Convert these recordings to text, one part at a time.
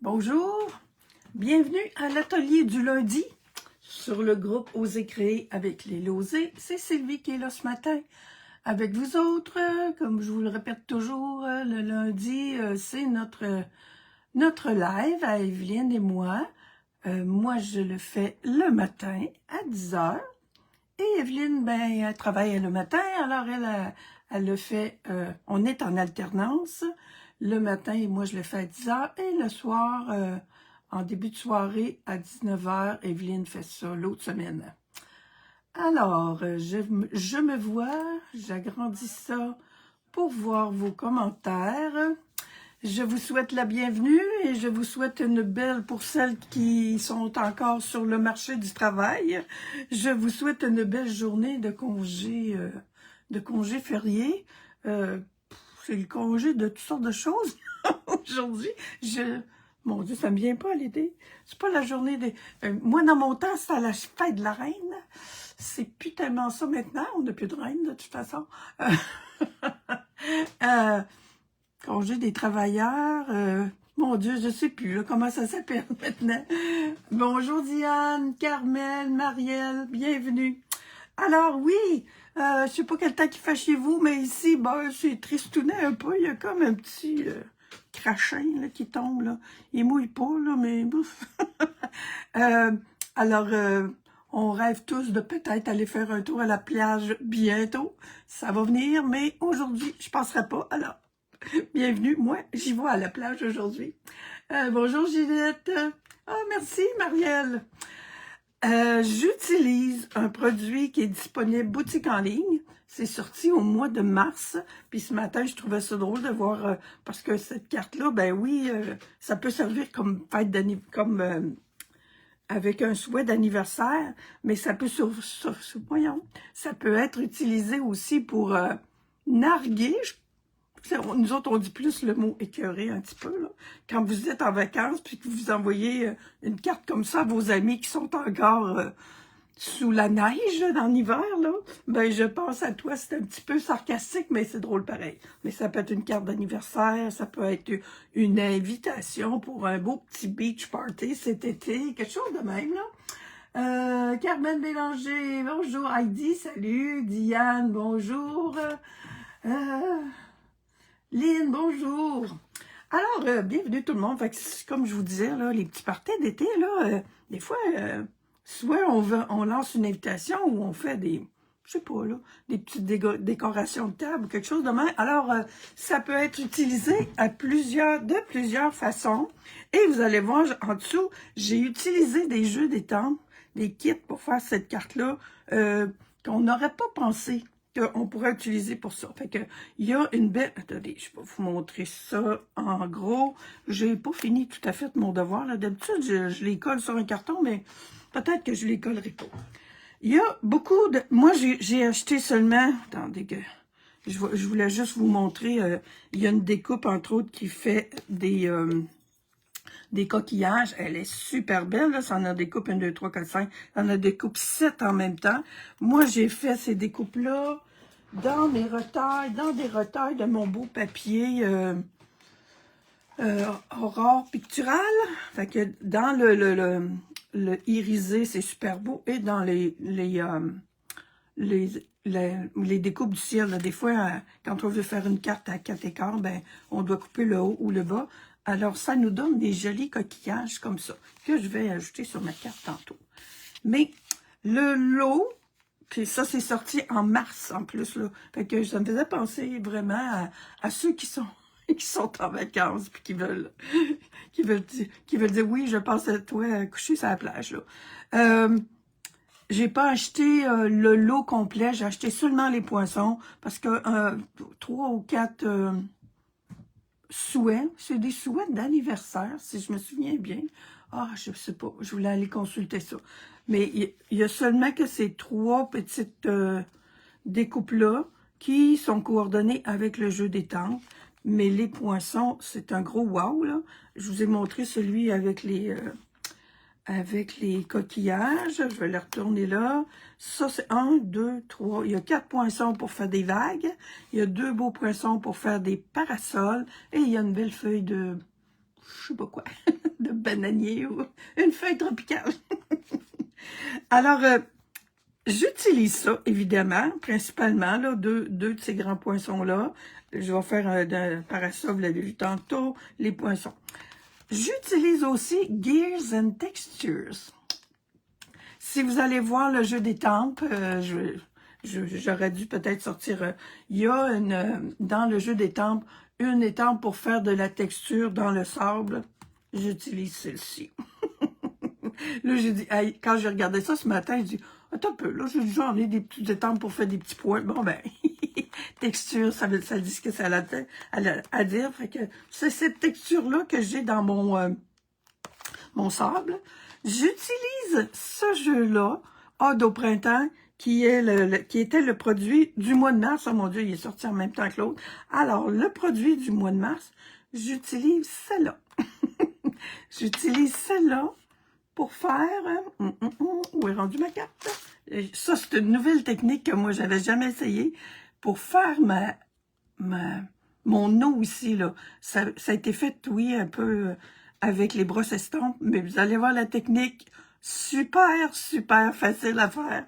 Bonjour, bienvenue à l'atelier du lundi sur le groupe Oser créer avec les Losés. C'est Sylvie qui est là ce matin avec vous autres. Comme je vous le répète toujours, le lundi, c'est notre live à Evelyne et moi. Moi, je le fais le matin à 10 h. Et Evelyne, ben, elle travaille le matin, alors elle le fait, on est en alternance. Le matin, et moi, je le fais à 10 h. Et le soir, en début de soirée, à 19 h, Evelyne fait ça l'autre semaine. Alors, je me vois, j'agrandis ça pour voir vos commentaires. Je vous souhaite la bienvenue et je vous souhaite une belle, pour celles qui sont encore sur le marché du travail, je vous souhaite une belle journée de congé férié. C'est le congé de toutes sortes de choses aujourd'hui. Mon Dieu, ça me vient pas à l'idée. C'est pas la journée des... moi, dans mon temps, c'était la fête de la reine. C'est plus tellement ça maintenant. On n'a plus de reine, de toute façon. Congé des travailleurs, mon Dieu, je sais plus là, comment ça s'appelle maintenant. Bonjour Diane, Carmel, Marielle, bienvenue. Alors oui, je sais pas quel temps qu'il fait chez vous, mais ici, ben, c'est tristounet un peu, il y a comme un petit crachin là, qui tombe, là. Il mouille pas, là, mais bouf. Alors, on rêve tous de peut-être aller faire un tour à la plage bientôt. Ça va venir, mais aujourd'hui, je passerai pas, alors... Bienvenue, moi, j'y vais à la plage aujourd'hui. Bonjour Ginette. Ah, merci Marielle. J'utilise un produit qui est disponible boutique en ligne. C'est sorti au mois de mars. Puis ce matin, je trouvais ça drôle de voir, parce que cette carte-là, ben oui, ça peut servir comme fête d'anniversaire, comme avec un souhait d'anniversaire, mais ça peut, voyons, ça peut être utilisé aussi pour narguer. Nous autres, on dit plus le mot écœuré un petit peu, là. Quand vous êtes en vacances puis que vous envoyez une carte comme ça à vos amis qui sont encore sous la neige dans l'hiver, là, ben je pense à toi, c'est un petit peu sarcastique, mais c'est drôle pareil. Mais ça peut être une carte d'anniversaire, ça peut être une invitation pour un beau petit beach party cet été, quelque chose de même, là. Carmen Bélanger, bonjour. Heidi, salut. Diane, bonjour. Lynn, bonjour! Alors, bienvenue tout le monde. Fait que, comme je vous disais, là, les petits parties d'été, là, des fois, soit on lance une invitation ou on fait des, je sais pas, là, des petites décorations de table ou quelque chose de même. Alors, ça peut être utilisé de plusieurs façons. Et vous allez voir, en dessous, j'ai utilisé des jeux d'étampes, des kits pour faire cette carte-là, qu'on n'aurait pas pensé qu'on pourrait utiliser pour ça. Fait que, il y a une belle... Attendez, je vais vous montrer ça en gros. J'ai pas fini tout à fait mon devoir, là. D'habitude, je les colle sur un carton, mais peut-être que je les collerai pas. Il y a beaucoup de... Moi, j'ai acheté seulement... Attendez que... Je voulais juste vous montrer... il y a une découpe, entre autres, qui fait des coquillages. Elle est super belle, là. Ça en a découpe 1, 2, 3, 4, 5. Ça en a découpe 7 en même temps. Moi, j'ai fait ces découpes-là dans des retails de mon beau papier Aurore Pictural. Fait que dans le irisé, c'est super beau. Et dans les découpes du ciel, là, des fois, quand on veut faire une carte à 4 écarts, ben, on doit couper le haut ou le bas. Alors, ça nous donne des jolis coquillages comme ça, que je vais ajouter sur ma carte tantôt. Mais le lot, puis ça, c'est sorti en mars en plus, là. Fait que ça me faisait penser vraiment à ceux qui sont en vacances puis qui veulent dire oui, je pense à toi coucher sur la plage, là. J'ai pas acheté le lot complet, j'ai acheté seulement les poissons parce que 3 ou 4 souhaits, c'est des souhaits d'anniversaire, si je me souviens bien. Ah, je sais pas, je voulais aller consulter ça. Mais il y a seulement que ces 3 petites découpes-là qui sont coordonnées avec le jeu des temps. Mais les poissons, c'est un gros wow, là. Je vous ai montré celui avec les coquillages. Je vais les retourner là. Ça, c'est 1, 2, 3. Il y a 4 poinçons pour faire des vagues. Il y a 2 beaux poinçons pour faire des parasols. Et il y a une belle feuille de... je sais pas quoi. de bananier ou une feuille tropicale. Alors, j'utilise ça, évidemment, principalement, là, deux de ces grands poinçons-là. Je vais faire un parasol, vous l'avez vu tantôt, les poinçons. J'utilise aussi Gears and Textures. Si vous allez voir le jeu d'étampes, j'aurais dû peut-être sortir... il y a dans le jeu d'étampes, une étampe pour faire de la texture dans le sable. J'utilise celle-ci. Là, j'ai dit, hey, quand j'ai regardé ça ce matin, j'ai dit, attends un peu, là, j'en ai des petites étampes pour faire des petits points. Bon, ben, texture, ça dit ce que ça a à dire. Fait que c'est cette texture-là que j'ai dans mon sable. J'utilise ce jeu-là, Odd au printemps, qui était le produit du mois de mars. Oh mon Dieu, il est sorti en même temps que l'autre. Alors, le produit du mois de mars, j'utilise celle-là. J'utilise celle-là pour faire... où est rendue ma carte? Ça, c'est une nouvelle technique que moi, j'avais jamais essayé. Pour faire mon eau ici, là. Ça a été fait, oui, un peu avec les brosses estampes, mais vous allez voir la technique. Super, super facile à faire.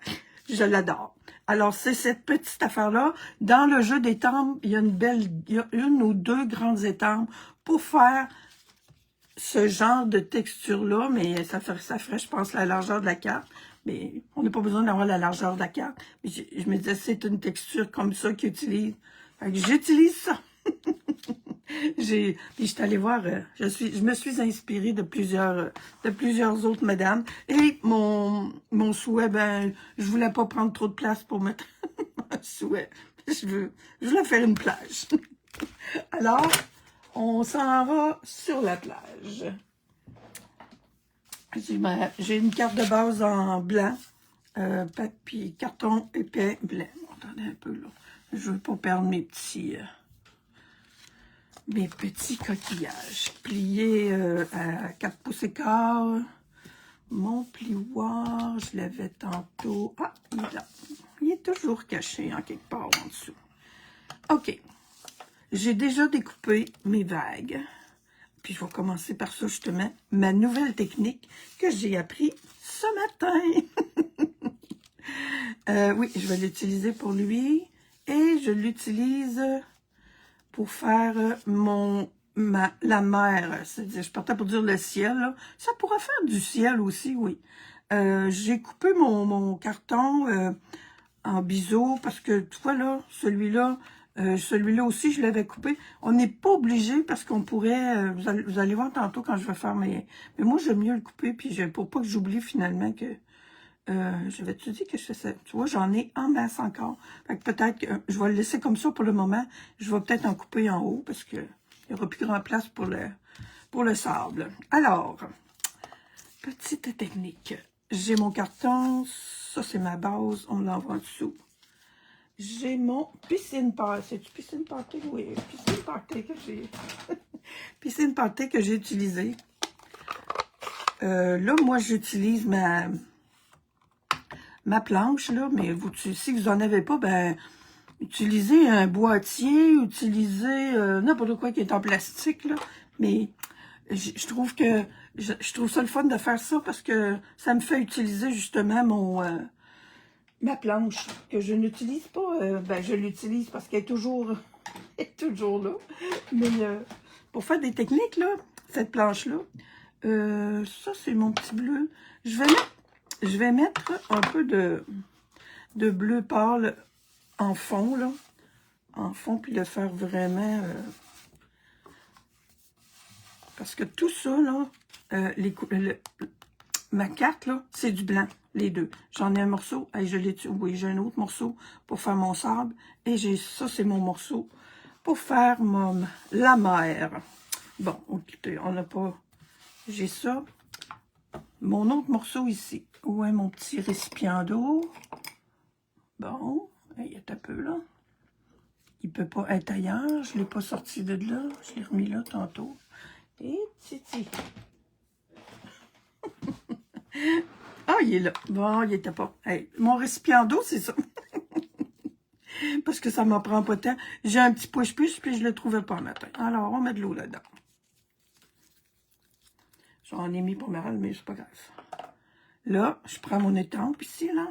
Je l'adore. Alors, c'est cette petite affaire-là. Dans le jeu d'étampes, il y a une ou deux grandes étampes pour faire ce genre de texture-là, mais ça ferait, je pense, la largeur de la carte. Mais on n'a pas besoin d'avoir la largeur de la carte. Mais je me disais, c'est une texture comme ça qu'ils utilisent. Fait que j'utilise ça. Puis je suis allée voir, je me suis inspirée de plusieurs autres madames. Et mon souhait, ben, je voulais pas prendre trop de place pour mettre un souhait. Je voulais faire une plage. Alors, on s'en va sur la plage. J'ai une carte de base en blanc, papier, carton épais blanc. Attendez un peu là. Je veux pas perdre mes petits coquillages. Pliés à 4 pouces et quart. Mon plioir, je l'avais tantôt. Ah, il est là. Il est toujours caché en quelque part en dessous. OK. J'ai déjà découpé mes vagues. Puis je vais commencer par ça, justement, ma nouvelle technique que j'ai appris ce matin. Oui, je vais l'utiliser pour lui. Et je l'utilise pour faire la mer. C'est-à-dire, je partais pour dire le ciel. Là. Ça pourrait faire du ciel aussi, oui. J'ai coupé mon carton en biseau parce que, tu vois, là, celui-là aussi, je l'avais coupé. On n'est pas obligé parce qu'on pourrait... vous allez voir tantôt quand je vais faire mes... Mais moi, j'aime mieux le couper, puis pour pas que j'oublie finalement que... j'avais-tu dit que je fais ça? Tu vois, j'en ai en masse encore. Fait que peut-être que je vais le laisser comme ça pour le moment. Je vais peut-être en couper en haut parce que il n'y aura plus grand place pour le sable. Alors, petite technique. J'ai mon carton. Ça, c'est ma base. On l'envoie en dessous. J'ai mon piscine party. C'est-tu piscine party? Oui, piscine party que j'ai... piscine party que j'ai utilisé. Là, moi, j'utilise ma planche, là, mais si vous n'en avez pas, ben, utilisez un boîtier, utilisez n'importe quoi qui est en plastique, là, mais je trouve que, je trouve ça le fun de faire ça parce que ça me fait utiliser justement ma planche, que je n'utilise pas, ben, je l'utilise parce qu'elle est toujours, elle est toujours là, mais pour faire des techniques, là, cette planche-là, ça, c'est mon petit bleu, je vais mettre un peu de bleu pâle en fond, là. En fond, puis le faire vraiment... parce que tout ça, là, ma carte, là, c'est du blanc, les deux. J'en ai un morceau, et oui, j'ai un autre morceau pour faire mon sable. Et ça, c'est mon morceau pour faire la mer. Bon, écoutez, on n'a pas... J'ai ça. Mon autre morceau ici. Où est mon petit récipient d'eau? Bon, il est un peu là. Il peut pas être ailleurs. Je ne l'ai pas sorti de là. Je l'ai remis là tantôt. Et titi. Ah, il est là. Bon, il était pas. Hey, mon récipient d'eau, c'est ça. Parce que ça m'en prend pas de temps. J'ai un petit push-push, puis je le trouvais pas un matin. Alors, on met de l'eau là-dedans. J'en ai mis pas mal, mais c'est pas grave. Là, je prends mon étampe ici, là.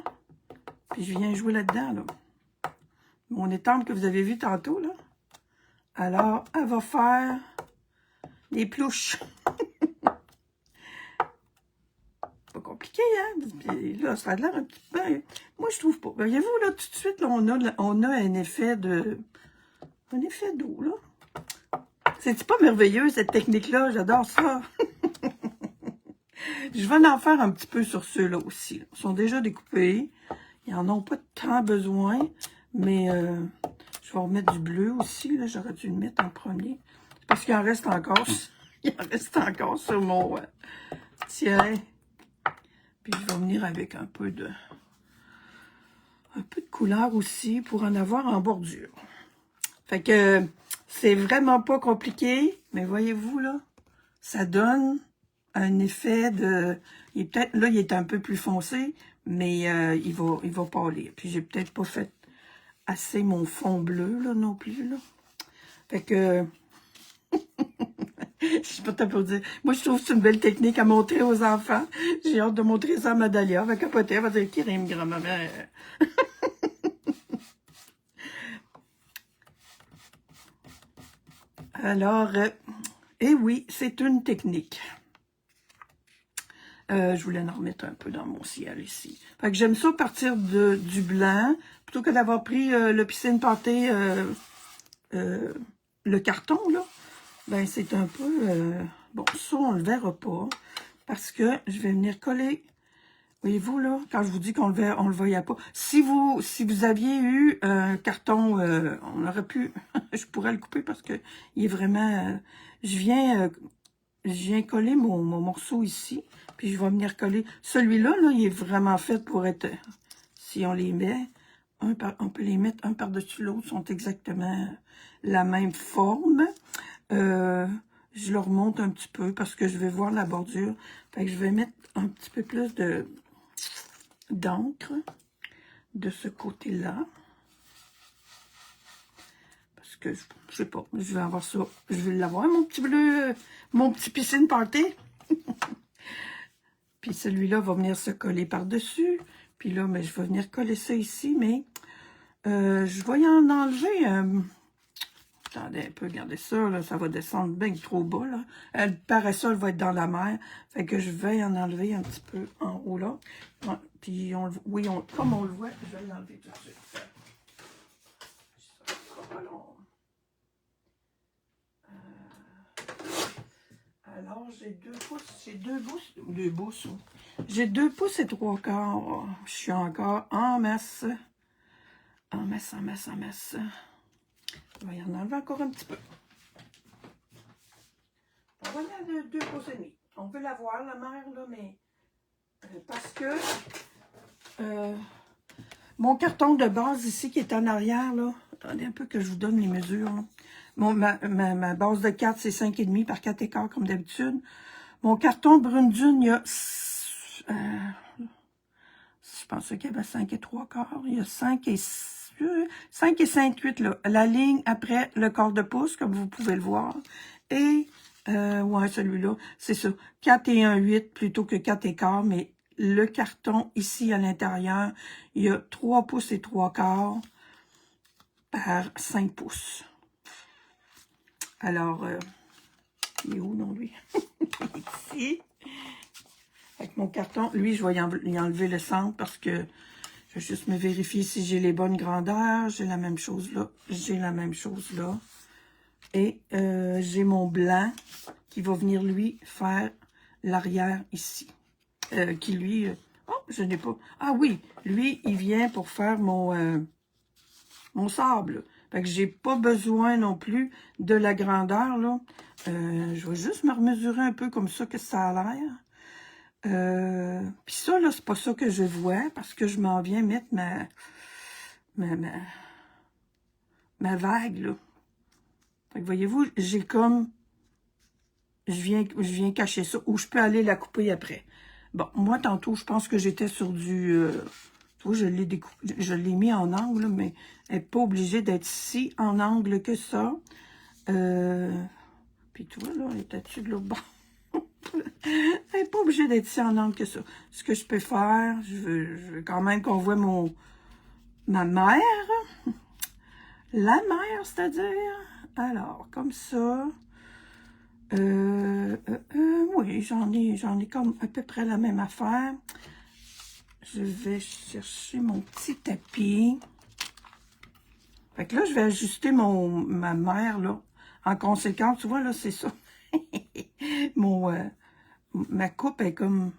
Puis je viens jouer là-dedans, là. Mon étampe que vous avez vu tantôt, là. Alors, elle va faire des plouches. Pas compliqué, hein? Puis là, ça a l'air un petit peu... Moi, je trouve pas. Voyez-vous, là, tout de suite, là, on a un effet de... Un effet d'eau, là. C'est pas merveilleux, cette technique-là? J'adore ça. Je vais en faire un petit peu sur ceux-là aussi. Ils sont déjà découpés. Ils n'en ont pas tant besoin. Mais je vais remettre du bleu aussi. J'aurais dû le mettre en premier. Parce qu'il en reste encore. Il en reste encore sur mon tiens. Puis je vais venir avec un peu de couleur aussi pour en avoir en bordure. Fait que c'est vraiment pas compliqué. Mais voyez-vous là, ça donne un effet de... Il est peut-être là, il est un peu plus foncé, mais il va pâlir. Puis j'ai peut-être pas fait assez mon fond bleu là non plus là. Fait que je sais pas pour dire. Moi, je trouve que c'est une belle technique à montrer aux enfants. J'ai hâte de montrer ça à Madalia. Elle va capoter, elle va dire qui rime grand-maman. Alors, eh oui, c'est une technique. Je voulais en remettre un peu dans mon ciel ici. Fait que j'aime ça partir du blanc, plutôt que d'avoir pris le piscine pâté, le carton, là. Ben, c'est un peu... bon, ça, on le verra pas, parce que je vais venir coller... Voyez-vous, là, quand je vous dis qu'on le voyait pas. Si vous aviez eu un carton, on aurait pu... je pourrais le couper parce que il est vraiment... je viens coller mon morceau ici, puis je vais venir coller. Celui-là, là, il est vraiment fait pour être... Si on les met, on peut les mettre un par-dessus l'autre, sont exactement la même forme. Je le remonte un petit peu parce que je vais voir la bordure. Fait que je vais mettre un petit peu plus d'encre de ce côté-là. Parce que, je sais pas, je vais avoir ça. Je vais l'avoir, mon petit bleu, mon petit piscine party. Puis celui-là va venir se coller par-dessus. Puis là, mais je vais venir coller ça ici, mais je vais y en enlever... attendez un peu, regardez ça, là, ça va descendre bien trop bas, là. Le parasol va être dans la mer, fait que je vais en enlever un petit peu en haut, là. Ouais, puis, oui, comme on le voit, je vais l'enlever tout de suite. Ça sera pas long. Alors, j'ai 2 pouces, j'ai 2 pouces, j'ai 2 pouces et 3/4. Je suis encore en masse. En masse. On va y en enlever encore un petit peu. On va y aller 2 pouces et demi. On veut la voir, la mer, là, mais... parce que... mon carton de base ici, qui est en arrière, là... Attendez un peu que je vous donne les mesures, là. Ma base de 4, c'est 5,5 par 4,4 comme d'habitude. Mon carton brune dune, il y a... je pensais qu'il y avait 5 et 3/4. Il y a 5 et 5,8 là. La ligne après le quart de pouce, comme vous pouvez le voir. Et, ouais, celui-là, c'est ça. 4 et 1,8 plutôt que 4,4, mais le carton ici à l'intérieur, il y a 3 pouces et 3/4 par 5 pouces. Alors, il est où, non, lui? Ici. Avec mon carton, lui, je vais y enlever le centre parce que je vais juste me vérifier si j'ai les bonnes grandeurs. J'ai la même chose là. J'ai la même chose là. Et j'ai mon blanc qui va venir, lui, faire l'arrière ici. Qui, lui... oh, je n'ai pas... Ah oui, lui, il vient pour faire mon sable. Fait que j'ai pas besoin non plus de la grandeur, là. Je vais juste me remesurer un peu comme ça que ça a l'air. Puis ça, là, c'est pas ça que je vois, parce que je m'en viens mettre ma vague, là. Fait que voyez-vous, j'ai comme... Je viens cacher ça, ou je peux aller la couper après. Bon, moi, tantôt, je pense que j'étais sur du... tu vois, je l'ai mis en angle, mais elle n'est pas obligée d'être si en angle que ça. Puis tu vois, là, elle était dessus de l'autre bord. Elle n'est pas obligée d'être si en angle que ça. Ce que je peux faire, je veux quand même qu'on voit ma mère. La mère, c'est-à-dire. Alors, comme ça. Oui, j'en ai comme à peu près la même affaire. Je vais chercher mon petit tapis. Fait que là, je vais ajuster ma mère, là. En conséquence, tu vois, là, c'est ça. Ma coupe est comme...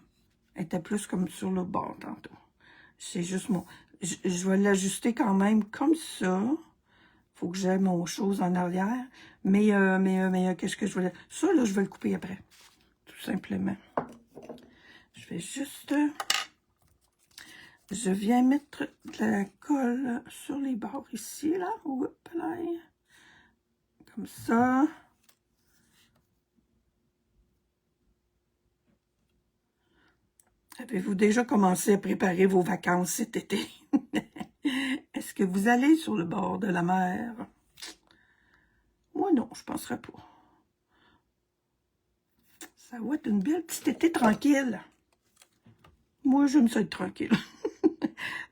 était plus comme sur le bord, tantôt. C'est juste je vais l'ajuster quand même comme ça. Faut que j'aie mon chose en arrière. Mais qu'est-ce que je voulais... Ça, là, je vais le couper après. Tout simplement. Je vais juste... Je viens mettre de la colle sur les bords ici, là. Oups, là. Comme ça. Avez-vous déjà commencé à préparer vos vacances cet été? Est-ce que vous allez sur le bord de la mer? Moi, non, je ne penserais pas. Ça va être une belle petite été tranquille. Moi, j'aime ça être tranquille.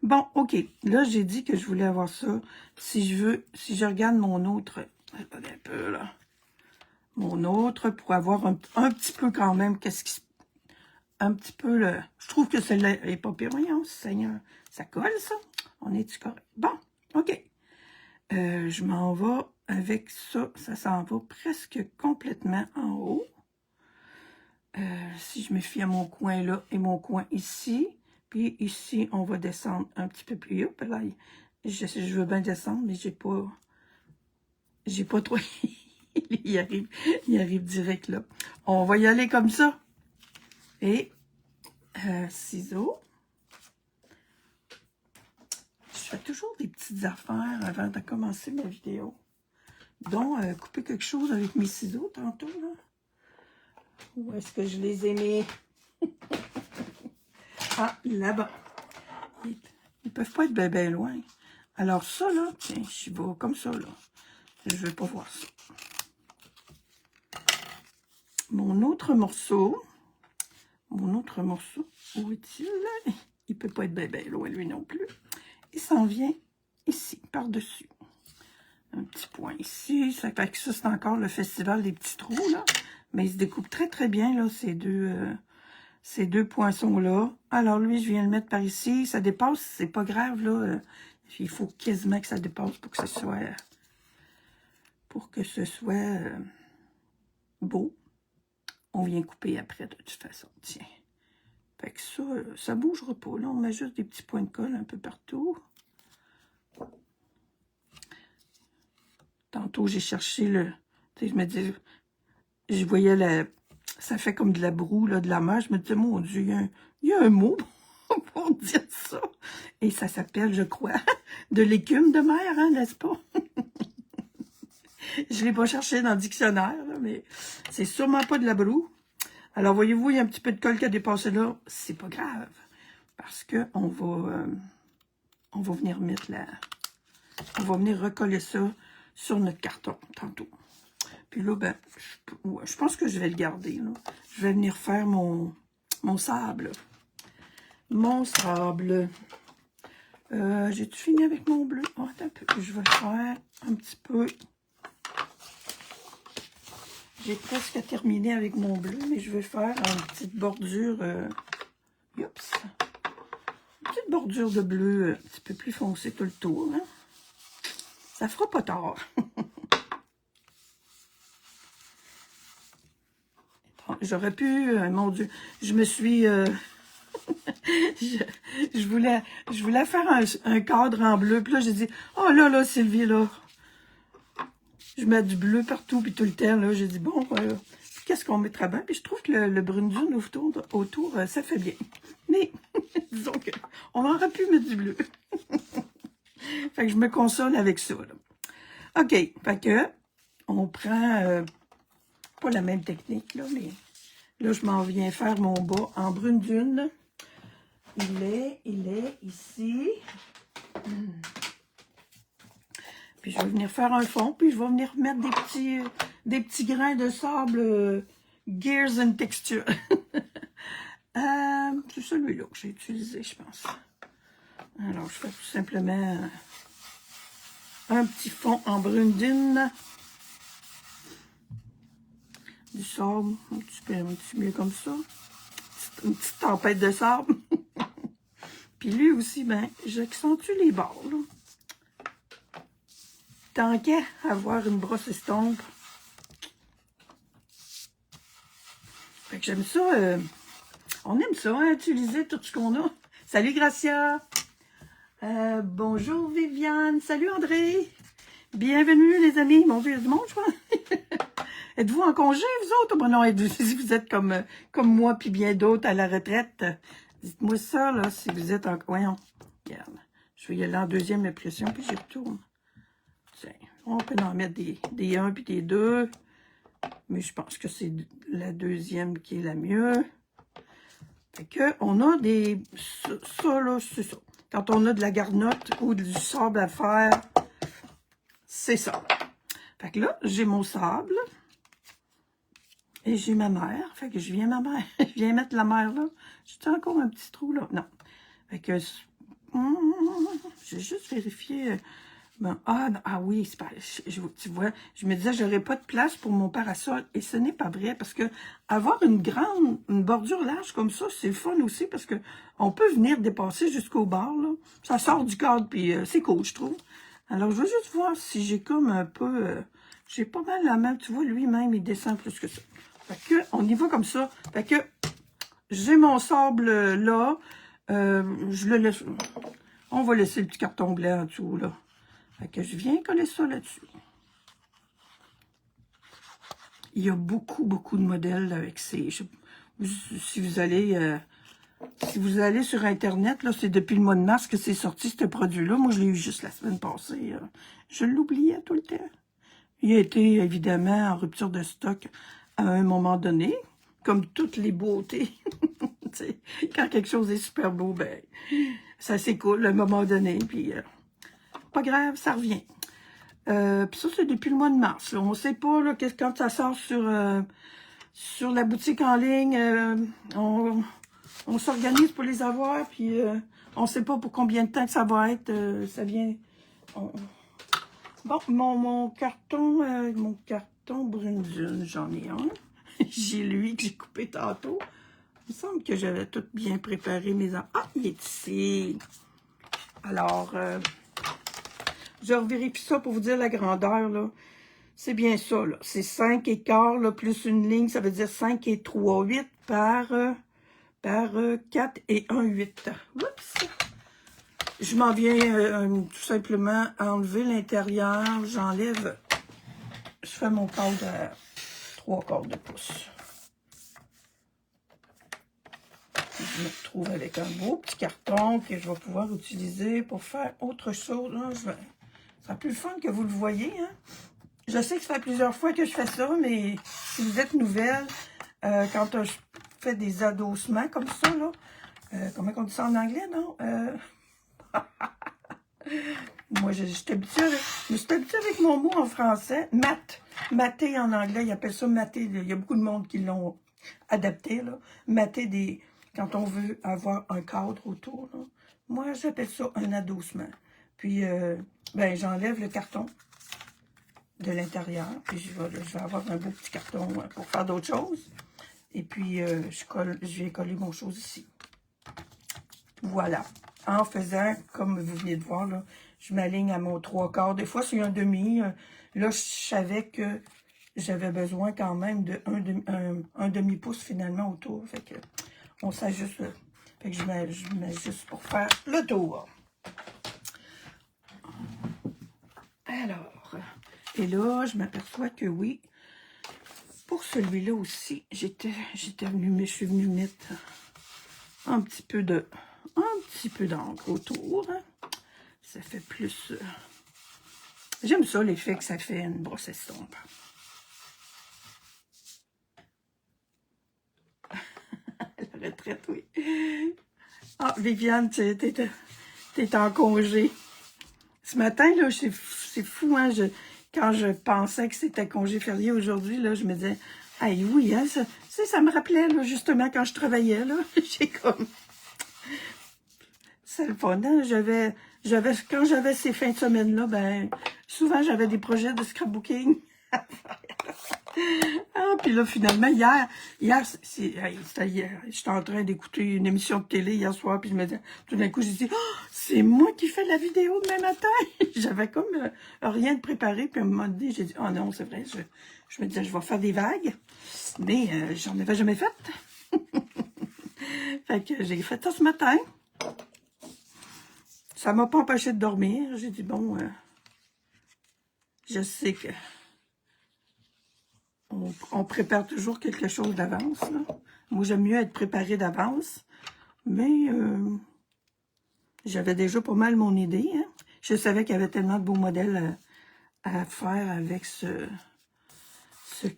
Bon, OK. Là, j'ai dit que je voulais avoir ça. Si je regarde mon autre... Attendez un peu, là. Mon autre, pour avoir un petit peu quand même, un petit peu le... Je trouve que celle-là n'est pas pire. Voyons, Seigneur. Ça colle, ça? On est-tu correct? Bon, OK. Je m'en vais avec ça. Ça s'en va presque complètement en haut. Si je me fie à mon coin là et mon coin ici. Puis ici, on va descendre un petit peu plus haut. Là, je veux bien descendre, mais j'ai pas trop... il arrive direct là. On va y aller comme ça. Et ciseaux. Je fais toujours des petites affaires avant de commencer ma vidéo. Donc, couper quelque chose avec mes ciseaux tantôt, là. Où est-ce que je les ai mis? Ah, là-bas. Ils peuvent pas être bien loin. Alors ça, là, tiens, je vais comme ça, là. Je veux pas voir ça. Mon autre morceau, où est-il, là? Il peut pas être bien loin, lui non plus. Il s'en vient ici, par-dessus. Un petit point ici. Ça fait que ça, c'est encore le festival des petits trous, là. Mais il se découpe très, très bien, là, ces deux poinçons-là. Alors, lui, je viens le mettre par ici. Ça dépasse, c'est pas grave, là. Il faut quasiment que ça dépasse pour que ce soit beau. On vient couper après, de toute façon. Tiens. Fait que ça bougera pas, là. On met juste des petits points de colle un peu partout. Tantôt, j'ai cherché tu sais, je me dis... Je voyais ça fait comme de la broue, là, de la mer. Je me disais, mon Dieu, il y a un mot pour dire ça. Et ça s'appelle, je crois, de l'écume de mer, hein, n'est-ce pas? Je ne l'ai pas cherché dans le dictionnaire, là, mais c'est sûrement pas de la broue. Alors, voyez-vous, il y a un petit peu de colle qui a dépassé là. C'est pas grave, parce que on va venir mettre on va venir recoller ça sur notre carton, tantôt. Puis là, ben, je pense que je vais le garder, là. Je vais venir faire mon sable. Mon sable. J'ai-tu fini avec mon bleu? Oh, attends un peu. Je vais faire un petit peu. J'ai presque terminé avec mon bleu, mais je vais faire une petite bordure. Oups. Une petite bordure de bleu un petit peu plus foncé tout le tour. Hein? Ça fera pas tard. J'aurais pu, mon Dieu, je me suis... je voulais faire un cadre en bleu. Puis là, j'ai dit, oh là, Sylvie, là, je mets du bleu partout, puis tout le temps, là, j'ai dit, bon, qu'est-ce qu'on mettra bien? Puis je trouve que le brune-dune autour, ça fait bien. Mais, disons qu'on aurait pu mettre du bleu. Fait que je me console avec ça, là. OK, fait que, on prend, pas la même technique, là, mais là, je m'en viens faire mon bas en brune-dune. Il est ici. Puis je vais venir faire un fond, puis je vais venir mettre des petits grains de sable Gears and Texture. C'est celui-là que j'ai utilisé, je pense. Alors, je fais tout simplement un petit fond en brune dune. Du sable, un petit mieux comme ça. Une petite tempête de sable. Puis lui aussi, ben, j'accentue les bords, là. Tant qu'à avoir une brosse estompe. Fait que j'aime ça. On aime ça, hein, utiliser tout ce qu'on a. Salut Gracia. Bonjour Viviane. Salut André. Bienvenue les amis. Mon Dieu, il y a du monde, je crois. Êtes-vous en congé, vous autres? Bon, non, si vous êtes comme moi, puis bien d'autres à la retraite, dites-moi ça, là, si vous êtes en... Voyons, regarde. Je vais y aller en deuxième impression, puis j'y retourne. Tiens, on peut en mettre des 1 puis des 2. Mais je pense que c'est la deuxième qui est la mieux. Fait que, on a des... Ça, là, c'est ça. Quand on a de la garnotte ou du sable à faire, c'est ça. Fait que là, j'ai mon sable. Et j'ai ma mère. Fait que je viens mettre la mère là. J'ai encore un petit trou là. Non. Fait que... j'ai juste vérifié... Ben, oui, c'est pas, tu vois, je me disais, j'aurais pas de place pour mon parasol. Et ce n'est pas vrai, parce que avoir une bordure large comme ça, c'est fun aussi, parce que on peut venir dépasser jusqu'au bord, là. Ça sort du cadre, puis c'est cool, je trouve. Alors, je veux juste voir si j'ai comme un peu... j'ai pas mal la main, tu vois, lui-même, il descend plus que ça. Fait que, on y va comme ça. Fait que, j'ai mon sable là. Je le laisse... On va laisser le petit carton blanc en dessous, là. Fait que je viens coller ça là-dessus. Il y a beaucoup de modèles avec ces... Si vous allez sur Internet, là, c'est depuis le mois de mars que c'est sorti, ce produit-là. Moi, je l'ai eu juste la semaine passée. Je l'oubliais tout le temps. Il a été, évidemment, en rupture de stock à un moment donné, comme toutes les beautés. Quand quelque chose est super beau, ben, ça s'écoule à un moment donné, puis... pas grave, ça revient. Puis ça, c'est depuis le mois de mars. Là. On ne sait pas là, quand ça sort sur la boutique en ligne. On s'organise pour les avoir. Puis on ne sait pas pour combien de temps que ça va être. Ça vient... Bon, mon carton brune dune, j'en ai un. J'ai lui que j'ai coupé tantôt. Il me semble que j'avais tout bien préparé mes... Ah, il est ici. Alors... je revérifie ça pour vous dire la grandeur, là. C'est bien ça, là. C'est 5 écarts, là, plus une ligne, ça veut dire 5 et 3, 8 par 4 et 1, 8. Oups! Je m'en viens tout simplement enlever l'intérieur. J'enlève, je fais mon quart de 3/4 de pouce. Je me retrouve avec un beau petit carton que je vais pouvoir utiliser pour faire autre chose. Là, ça sera plus fun que vous le voyez. Hein? Je sais que ça fait plusieurs fois que je fais ça, mais si vous êtes nouvelle, quand je fais des adossements comme ça, là, comment on dit ça en anglais, non? Moi, je suis habituée avec mon mot en français. Mater en anglais, ils appellent ça mater. Il y a beaucoup de monde qui l'ont adapté, là. Mater quand on veut avoir un cadre autour, là. Moi, j'appelle ça un adossement. Puis, ben, j'enlève le carton de l'intérieur. Puis, je vais avoir un beau petit carton pour faire d'autres choses. Et puis, je vais coller mon chose ici. Voilà. En faisant, comme vous venez de voir, là, je m'aligne à mon 3/4. Des fois, c'est un demi. Là, je savais que j'avais besoin quand même de un demi-pouce finalement autour. Fait que on s'ajuste. Fait que je m'ajuste pour faire le tour. Alors, et là, je m'aperçois que oui, pour celui-là aussi, je suis venue mettre un petit peu d'encre autour. Hein. Ça fait plus... J'aime ça, l'effet que ça fait une brosse estompe. La retraite, oui. Ah, Viviane, t'es en congé. Ce matin, là, c'est fou, hein, quand je pensais que c'était congé férié aujourd'hui, là, je me disais, hey, oui, hein, ça sais, ça me rappelait, là, justement, quand je travaillais, là, j'ai comme... C'est le fun, hein? Quand j'avais ces fins de semaine-là, ben, souvent, j'avais des projets de scrapbooking. Ah, puis là, finalement, c'était hier, j'étais en train d'écouter une émission de télé hier soir, puis je me disais, tout d'un coup, j'ai dit, oh, c'est moi qui fais la vidéo demain matin. J'avais comme rien de préparé, puis à un moment donné, j'ai dit, oh non, c'est vrai, je me disais, je vais faire des vagues, mais j'en avais jamais fait. Fait que j'ai fait ça ce matin. Ça m'a pas empêché de dormir. J'ai dit, bon, je sais que on prépare toujours quelque chose d'avance. Moi, j'aime mieux être préparé d'avance. Mais j'avais déjà pas mal mon idée. Hein. Je savais qu'il y avait tellement de beaux modèles à faire avec ce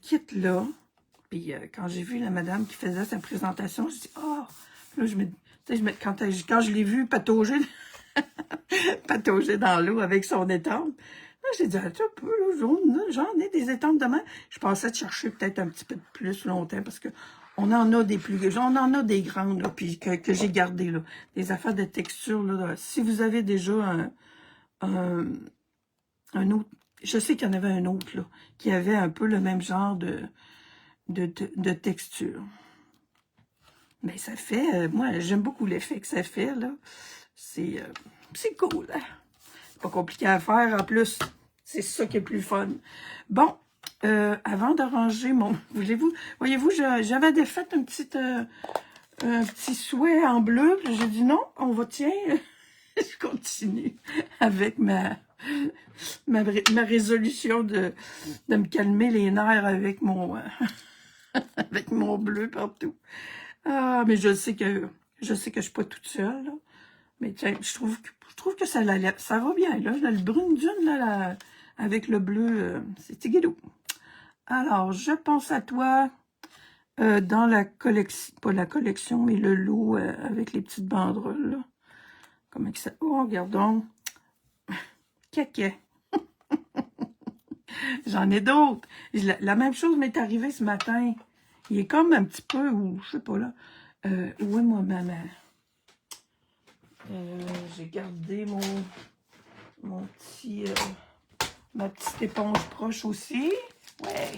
kit-là. Puis quand j'ai vu la madame qui faisait sa présentation, je dis, oh, là, quand je l'ai vu patauger, patauger dans l'eau avec son étampe, là, j'ai dit, attends un peu, j'en ai des étampes demain. Je pensais de chercher peut-être un petit peu plus longtemps parce que on en a des on en a des grandes, là, puis que j'ai gardées, là. Des affaires de texture, là. Si vous avez déjà un autre, je sais qu'il y en avait un autre, là, qui avait un peu le même genre de texture. Mais ça fait, moi, j'aime beaucoup l'effet que ça fait, là. C'est cool, hein? Pas compliqué à faire, en plus. C'est ça qui est plus fun. Bon, avant de ranger mon... Voyez-vous, j'avais défait un petit souhait en bleu. J'ai dit non, on va, tiens, je continue avec ma résolution de me calmer les nerfs avec mon, avec mon bleu partout. Ah, mais je sais que je suis pas toute seule, là. Mais tiens, je trouve que ça va bien, là. Le brune dune, là, avec le bleu, c'est tiguidou. Alors, je pense à toi dans la collection, pas la collection, mais le lot avec les petites banderoles, là. Comment que ça... Oh, regardons. Caquet. J'en ai d'autres. La même chose m'est arrivée ce matin. Il est comme un petit peu, ou je sais pas là. Où est moi, maman? J'ai gardé mon petit... ma petite éponge proche aussi. Ouais.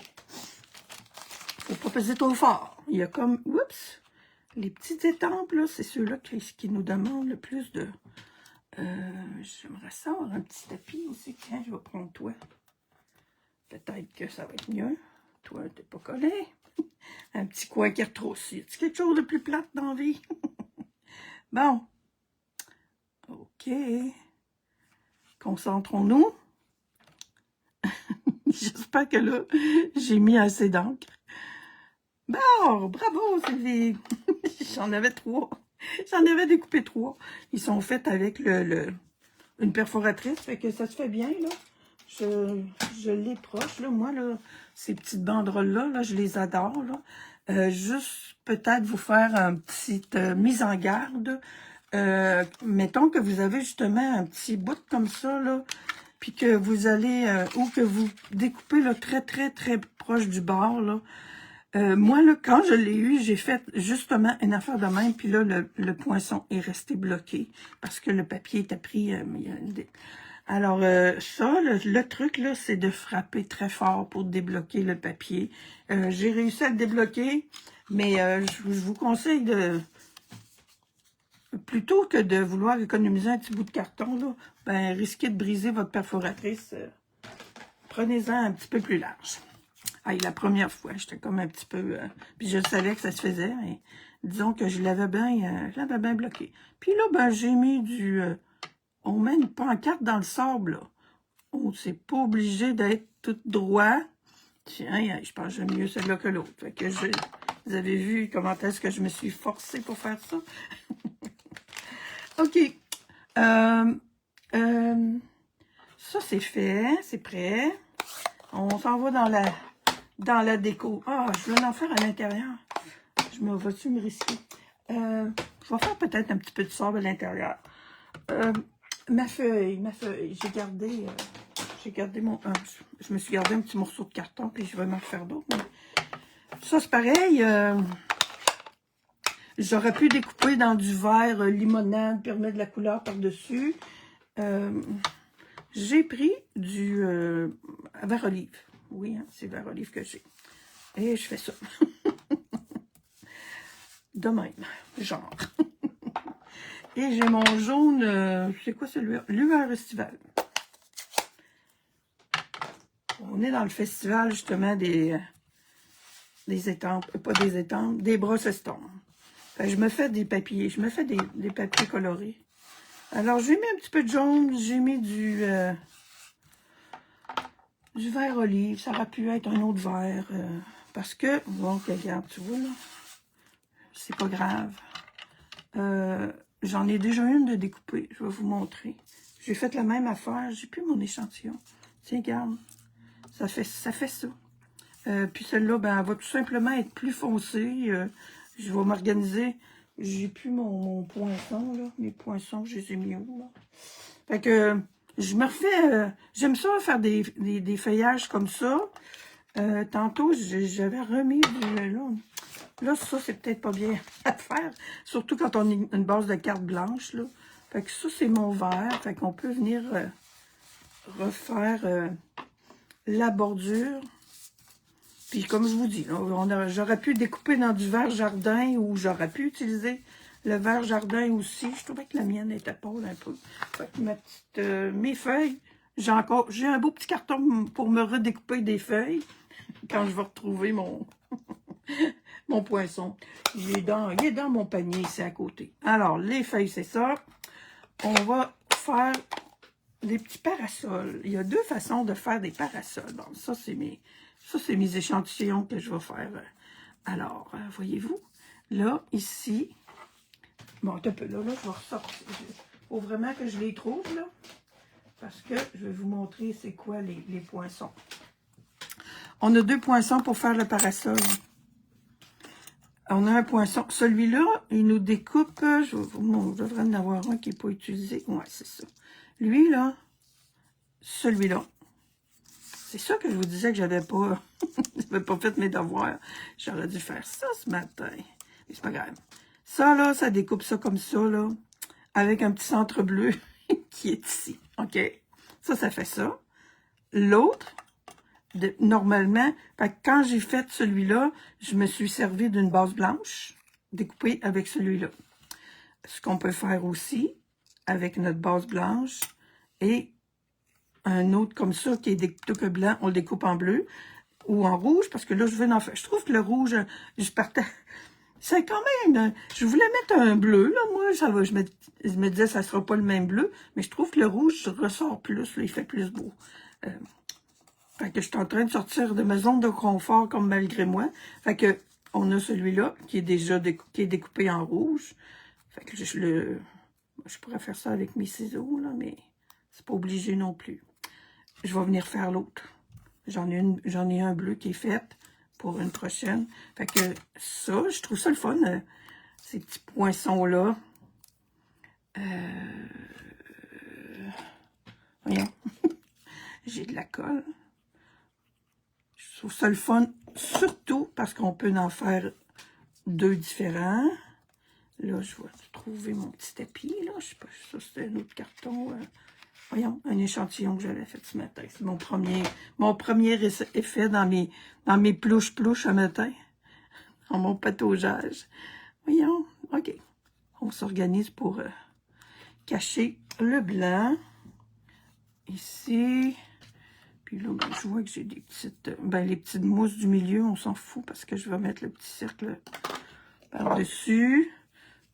Faut pas peser trop fort. Il y a comme... Oups! Les petites étampes, là, c'est ceux-là qui nous demandent le plus de... J'aimerais ça avoir un petit tapis aussi. Tiens, je vais prendre toi. Peut-être que ça va être mieux. Toi, t'es pas collé. Un petit coin qui retrousse. Y a-t-il quelque chose de plus plate dans la vie? Bon. OK. Concentrons-nous. J'espère que là, j'ai mis assez d'encre. Bon, bravo, Sylvie. J'en avais 3. J'en avais découpé 3. Ils sont faits avec une perforatrice, fait que ça se fait bien, là. Je les proche, là. Moi, là, ces petites banderoles-là, là, je les adore, là. Juste peut-être vous faire une petite mise en garde. Mettons que vous avez justement un petit bout comme ça, là, puis que vous allez, ou que vous découpez là, très, très, très proche du bord, là. Moi, là, quand je l'ai eu, j'ai fait justement une affaire de même, puis là, le poinçon est resté bloqué, parce que le papier était pris. Alors, ça, le truc, là, c'est de frapper très fort pour débloquer le papier. J'ai réussi à le débloquer, mais je vous conseille de... Plutôt que de vouloir économiser un petit bout de carton, là, ben, risquez de briser votre perforatrice. Prenez-en un petit peu plus large. Ah, la première fois, j'étais comme un petit peu... puis je savais que ça se faisait, mais disons que je l'avais bien bloqué. Puis là, ben, j'ai mis du... on met une pancarte dans le sable, là. On c'est pas obligé d'être tout droit. Tiens, je pense que j'aime mieux celle-là que l'autre. Fait que vous avez vu comment est-ce que je me suis forcée pour faire ça? OK. Ça, c'est fait. C'est prêt. On s'en va dans la déco. Ah, je veux en faire à l'intérieur. Vas-tu me risquer? Je vais faire peut-être un petit peu de sable à l'intérieur. Ma feuille. J'ai gardé je me suis gardé un petit morceau de carton, puis je vais m'en faire d'autres. Ça, c'est pareil. J'aurais pu découper dans du verre limonade, permet de la couleur par-dessus. J'ai pris du verre olive. Oui, hein, c'est verre olive que j'ai. Et je fais ça. De même, genre. Et j'ai mon jaune, c'est quoi celui-là? Lueur estivale. On est dans le festival, justement, des étampes, pas des étampes, des brosses estompes. Je me fais des papiers, je me fais des papiers colorés. Alors, j'ai mis un petit peu de jaune, j'ai mis du vert olive, ça aurait pu être un autre vert, parce que, bon, regarde, tu vois, là, c'est pas grave. J'en ai déjà une de découpée, je vais vous montrer. J'ai fait la même affaire, j'ai plus mon échantillon. Tiens, regarde, ça fait ça. Puis celle-là, ben, elle va tout simplement être plus foncée. Je vais m'organiser. J'ai plus mon poinçon, là. Mes poinçons, je les ai mis où, là? Fait que je me refais... j'aime ça, faire des feuillages comme ça. Tantôt, j'avais remis du... Là, ça, c'est peut-être pas bien à faire. Surtout quand on a une base de carte blanche, là. Fait que ça, c'est mon vert. Fait qu'on peut venir refaire la bordure. Puis, comme je vous dis, j'aurais pu découper dans du verre jardin ou j'aurais pu utiliser le verre jardin aussi. Je trouvais que la mienne était pâle un peu. Fait que mes feuilles, j'ai un beau petit carton pour me redécouper des feuilles quand je vais retrouver mon, mon poinçon. Il est dans mon panier ici à côté. Alors, les feuilles, c'est ça. On va faire des petits parasols. Il y a deux façons de faire des parasols. Bon, ça, c'est mes échantillons que je vais faire. Alors, voyez-vous, là, ici, bon, un peu là, je vais ressortir. Il faut vraiment que je les trouve, là, parce que je vais vous montrer c'est quoi les poinçons. On a deux poinçons pour faire le parasol. On a un poinçon. Celui-là, il nous découpe, je devrais en avoir un qui n'est pas utilisé. Ouais, c'est ça. Lui, là, celui-là. C'est ça que je vous disais que j'avais pas fait mes devoirs. J'aurais dû faire ça ce matin. Mais c'est pas grave. Ça, là, ça découpe ça comme ça, là, avec un petit centre bleu qui est ici. OK? Ça fait ça. L'autre, normalement, quand j'ai fait celui-là, je me suis servi d'une base blanche découpée avec celui-là. Ce qu'on peut faire aussi avec notre base blanche et un autre comme ça qui est découpé blanc, on le découpe en bleu ou en rouge parce que là, je veux en faire. Je trouve que le rouge, je partais... C'est quand même... Je voulais mettre un bleu, là, moi, ça va. Je me disais, ça sera pas le même bleu, mais je trouve que le rouge ressort plus, là, il fait plus beau. Fait que je suis en train de sortir de ma zone de confort comme malgré moi. Fait que on a celui-là qui est déjà découpé en rouge. Fait que je pourrais faire ça avec mes ciseaux, là, mais c'est pas obligé non plus. Je vais venir faire l'autre. J'en ai un bleu qui est fait pour une prochaine. Fait que ça, je trouve ça le fun, ces petits poinçons-là. Voyons. J'ai de la colle. Je trouve ça le fun, surtout parce qu'on peut en faire deux différents. Là, je vais trouver mon petit tapis, là. Je sais pas, ça c'était un autre carton. Voyons, un échantillon que j'avais fait ce matin. C'est mon premier effet dans mes plouches à matin. Dans mon pataugeage. Voyons, OK. On s'organise pour cacher le blanc. Ici. Puis là, ben, je vois que j'ai des petites... les petites mousses du milieu, on s'en fout parce que je vais mettre le petit cercle par-dessus.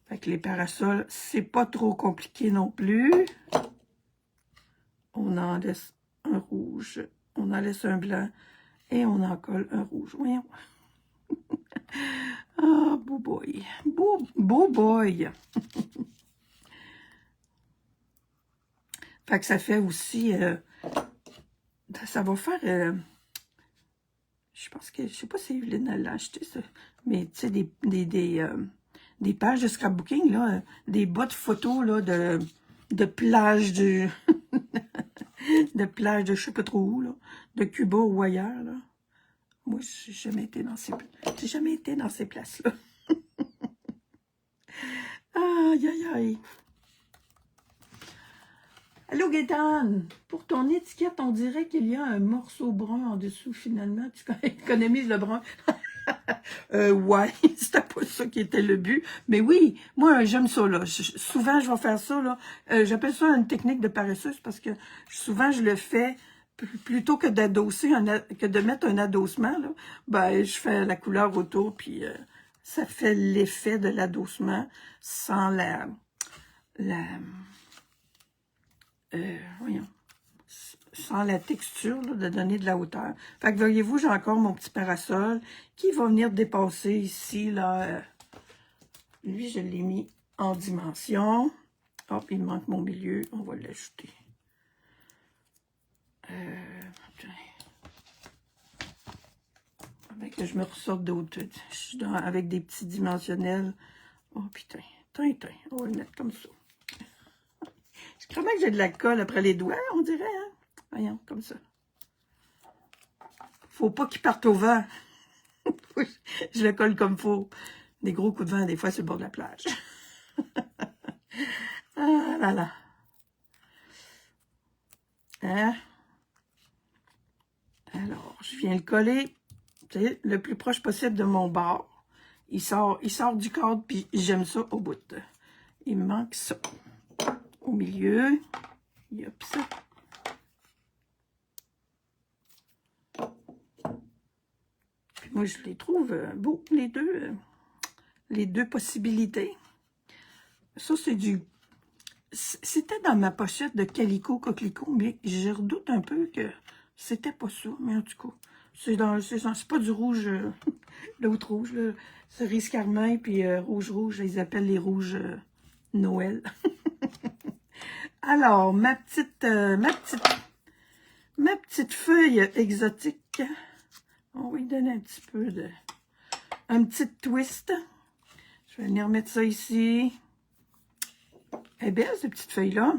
Fait que les parasols, c'est pas trop compliqué non plus. On en laisse un rouge, on en laisse un blanc et on en colle un rouge. Voyons. Ah, beau boy. Beau boy. Fait que ça fait aussi... ça va faire... je pense que... Je sais pas si Evelyne l'a acheté, ça. Mais tu sais, des pages de scrapbooking, là. Des bottes photos, là, de plage de... de plage de je sais pas trop où, là. De Cuba ou ailleurs, là. Moi, j'ai jamais été dans ces places-là. Aïe, aïe, aïe. Allô, Gaétane. Pour ton étiquette, on dirait qu'il y a un morceau brun en dessous, finalement. Tu économises le brun. Ouais, c'était pas ça qui était le but. Mais oui, moi, j'aime ça, là. Souvent, je vais faire ça, là. J'appelle ça une technique de paresseuse parce que souvent, je le fais plutôt que d'adosser, que de mettre un adossement, là. Ben, je fais la couleur autour, puis ça fait l'effet de l'adossement sans voyons, sans la texture, là, de donner de la hauteur. Fait que voyez-vous, j'ai encore mon petit parasol qui va venir dépasser ici, là. Lui, je l'ai mis en dimension. Hop, il me manque mon milieu. On va l'ajouter. Avec que je me ressorte d'autres. Je suis avec des petits dimensionnels. Oh, putain. On va le mettre comme ça. Je crois bien que j'ai de la colle après les doigts, on dirait, hein? Voyons, comme ça. Faut pas qu'il parte au vent. Je le colle comme faut. Des gros coups de vent, des fois, sur le bord de la plage. Ah là là. Hein? Alors, je viens le coller, tu sais, le plus proche possible de mon bord. Il sort du cadre, puis j'aime ça au bout. Il me manque ça. Au milieu, il y a ça. Puis moi, je les trouve beaux, les deux possibilités. Ça, c'est du... C'était dans ma pochette de Calico Coquelicot, mais je redoute un peu que c'était pas ça. Mais en tout cas, c'est pas du rouge, l'autre rouge, là, cerise carmin, puis rouge, ils appellent les rouges Noël. Alors, ma petite feuille exotique, on va lui donner un petit twist. Je vais venir mettre ça ici. Elle est belle, cette petite feuille-là.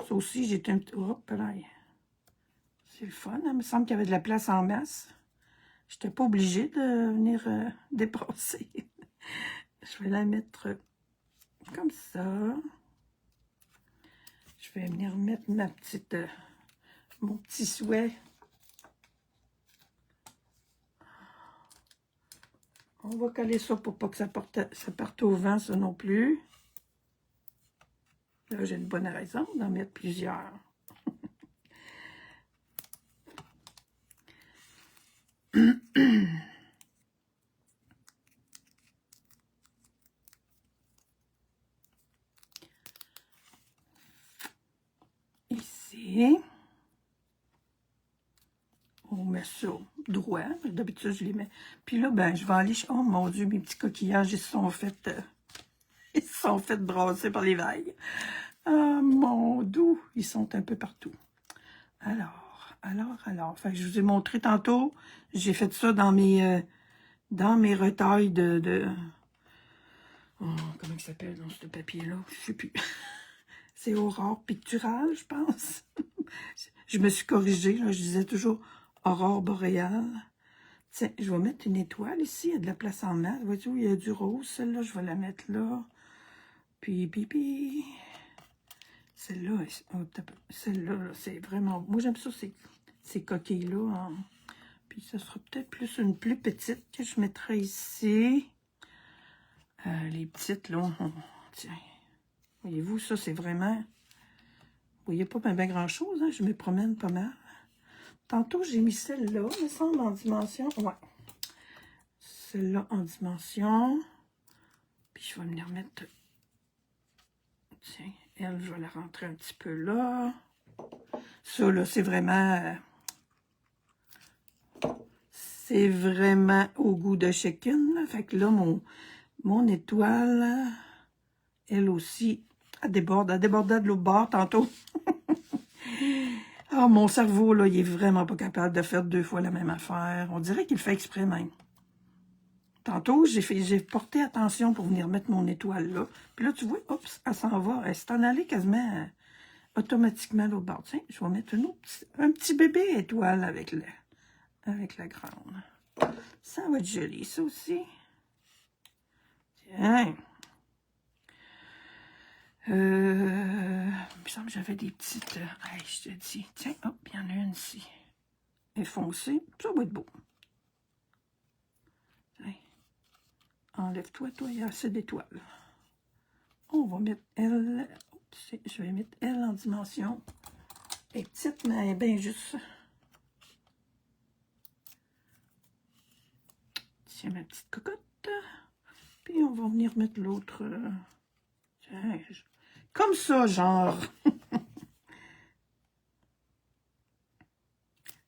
Ça aussi, j'étais un petit... Hop là. C'est le fun. Il me semble qu'il y avait de la place en masse. Je n'étais pas obligée de venir débrosser. Je vais la mettre comme ça. Je vais venir mettre mon petit souhait. On va coller ça pour pas que ça parte au vent, ça non plus. Là, j'ai une bonne raison d'en mettre plusieurs. Ici. On met ça droit. D'habitude, je les mets. Puis là, ben, je vais aller... Oh mon Dieu, mes petits coquillages, ils se sont fait brasser par les vagues. Ah, mon doux, ils sont un peu partout. Alors. Fait que je vous ai montré tantôt, j'ai fait ça dans mes retails oh, comment il s'appelle dans ce papier-là? Je sais plus. C'est Aurore Picturale, je pense. Je me suis corrigée, là, je disais toujours Aurore Boréale. Tiens, je vais mettre une étoile ici, il y a de la place en masse. Voyez-vous, il y a du rose, celle-là, je vais la mettre là. Puis. Celle-là, c'est vraiment... Moi, j'aime ça, ces coquilles-là. Hein. Puis, ça sera peut-être plus une plus petite que je mettrai ici. Les petites, là. Tiens. Voyez-vous, ça, c'est vraiment... Vous voyez pas bien grand-chose, hein? Je me promène pas mal. Tantôt, j'ai mis celle-là, me semble, en dimension. Ouais. Celle-là en dimension. Puis, je vais venir mettre... Tiens, elle, je vais la rentrer un petit peu là. Ça, là, c'est vraiment... C'est vraiment au goût de chicken. Là. Fait que là, mon étoile, elle aussi, elle débordait de l'autre bord tantôt. Ah, mon cerveau, là, il est vraiment pas capable de faire 2 fois la même affaire. On dirait qu'il le fait exprès même. Tantôt, j'ai porté attention pour venir mettre mon étoile là. Puis là, tu vois, oups, elle s'en va. Elle s'est en allée quasiment automatiquement l'autre bord. Tiens, je vais mettre un petit bébé étoile avec la grande. Ça va être joli, ça aussi. Tiens. Il me semble que j'avais des petites... hey, je te dis. Tiens, hop, il y en a une ici. Elle est foncée. Ça va être beau. Tiens. Enlève-toi, toi, il y a assez d'étoiles. On va mettre elle... Je vais mettre elle en dimension. Elle est petite, mais elle est bien juste. Tiens, ma petite cocotte. Puis on va venir mettre l'autre... tiens, comme ça, genre.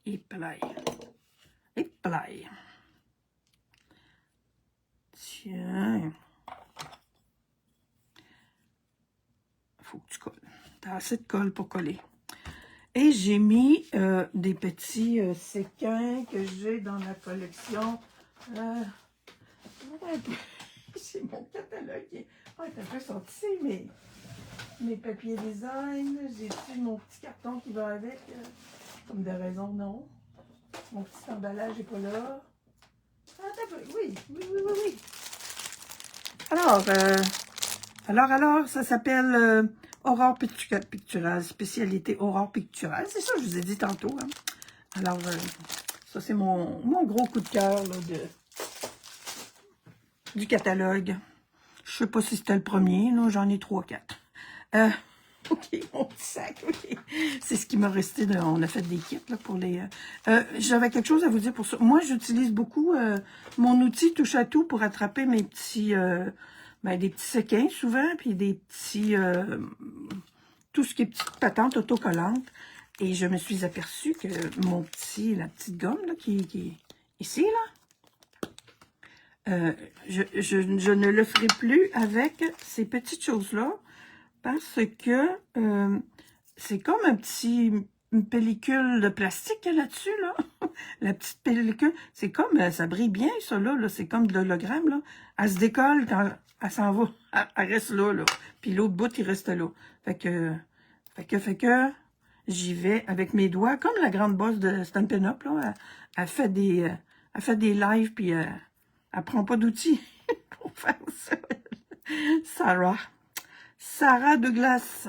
Et plaie. Et plaie. Tiens. Faut que tu colles. T'as assez de colle pour coller. Et j'ai mis des petits séquins que j'ai dans la collection. C'est mon catalogue. Ah, t'as fait sortir mes papiers design. J'ai pris mon petit carton qui va avec. Comme de raison, non. Mon petit emballage n'est pas là. Ah, t'as peu. Oui. Alors, ça s'appelle Aurore Picturale, spécialité Aurore Picturale. C'est ça, je vous ai dit tantôt. Hein. Alors, ça, c'est mon gros coup de cœur du catalogue. Je sais pas si c'était le premier, là, j'en ai 3-4. OK, mon petit sac, OK. C'est ce qui m'a resté. On a fait des kits là, pour les... J'avais quelque chose à vous dire pour ça. Moi, j'utilise beaucoup mon outil touche à tout pour attraper mes petits... des petits séquins, souvent, puis des petits... tout ce qui est petites patentes autocollantes. Et je me suis aperçue que la petite gomme, là, qui est ici, là, je ne le ferai plus avec ces petites choses-là, parce que c'est comme une pellicule de plastique qu'il y a là-dessus, là. La petite pellicule, c'est comme, ça brille bien, ça, là, c'est comme de l'hologramme, là. Elle se décolle quand elle s'en va, elle reste là. Puis l'autre bout, il reste là. Fait que, j'y vais avec mes doigts, comme la grande boss de Stampin' Up, là. Elle fait des lives, puis elle prend pas d'outils pour faire ça. Sarah Douglas.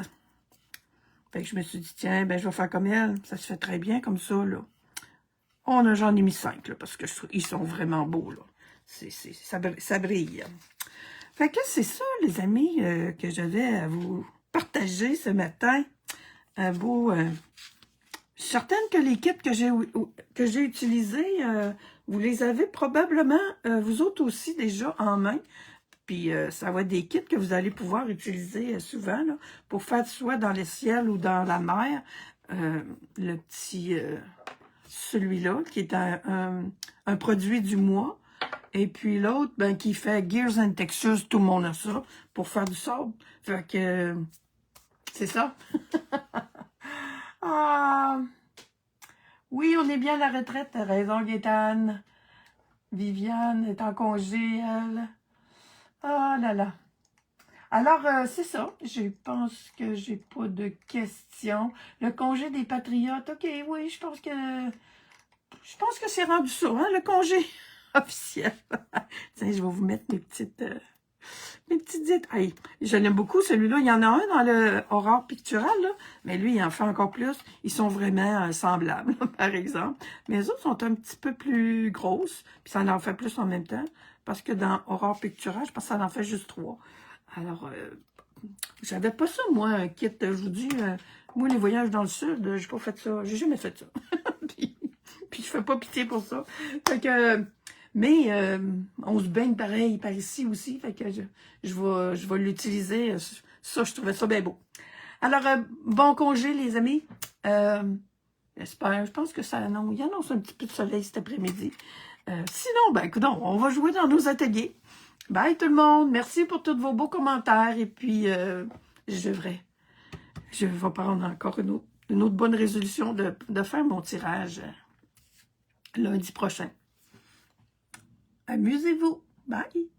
Fait que je me suis dit, tiens, je vais faire comme elle. Ça se fait très bien comme ça, là. J'en ai mis 5, là, parce que ils sont vraiment beaux, là. Ça brille. Fait que c'est ça, les amis, que j'avais à vous partager ce matin. Un beau... je suis certaine que les kits que j'ai utilisés, vous les avez probablement, vous autres aussi, déjà en main. Puis ça va être des kits que vous allez pouvoir utiliser souvent là, pour faire soit dans le ciel ou dans la mer. Le petit, celui-là, qui est un produit du mois. Et puis l'autre, qui fait Gears and Textures, tout le monde a ça, pour faire du sable. Fait que, c'est ça. Ah, oui, on est bien à la retraite, t'as raison, Gaétane. Viviane est en congé, elle. Ah là là. Alors, c'est ça. Je pense que j'ai pas de questions. Le congé des patriotes. OK, oui, je pense que c'est rendu ça, hein, le congé officiel. Tiens, je vais vous mettre mes petites détails. Je l'aime beaucoup, celui-là. Il y en a un dans le Aurore Picturale, là, mais lui, il en fait encore plus. Ils sont vraiment semblables, par exemple. Mais les autres sont un petit peu plus grosses, puis ça en fait plus en même temps. Parce que dans Aurore Picturale, je pense que ça en fait juste 3. Alors, j'avais pas ça, moi, un kit. Je vous dis, moi, les voyages dans le sud, j'ai pas fait ça. J'ai jamais fait ça. puis je fais pas pitié pour ça. Fait que... Mais on se baigne pareil par ici aussi, fait que je vais l'utiliser. Ça, je trouvais ça bien beau. Alors, bon congé, les amis. J'espère, je pense que ça annonce, il annonce un petit peu de soleil cet après-midi. Sinon, écoute, on va jouer dans nos ateliers. Bye tout le monde. Merci pour tous vos beaux commentaires. Et puis, je vais prendre encore une autre bonne résolution de faire mon tirage lundi prochain. Amusez-vous. Bye.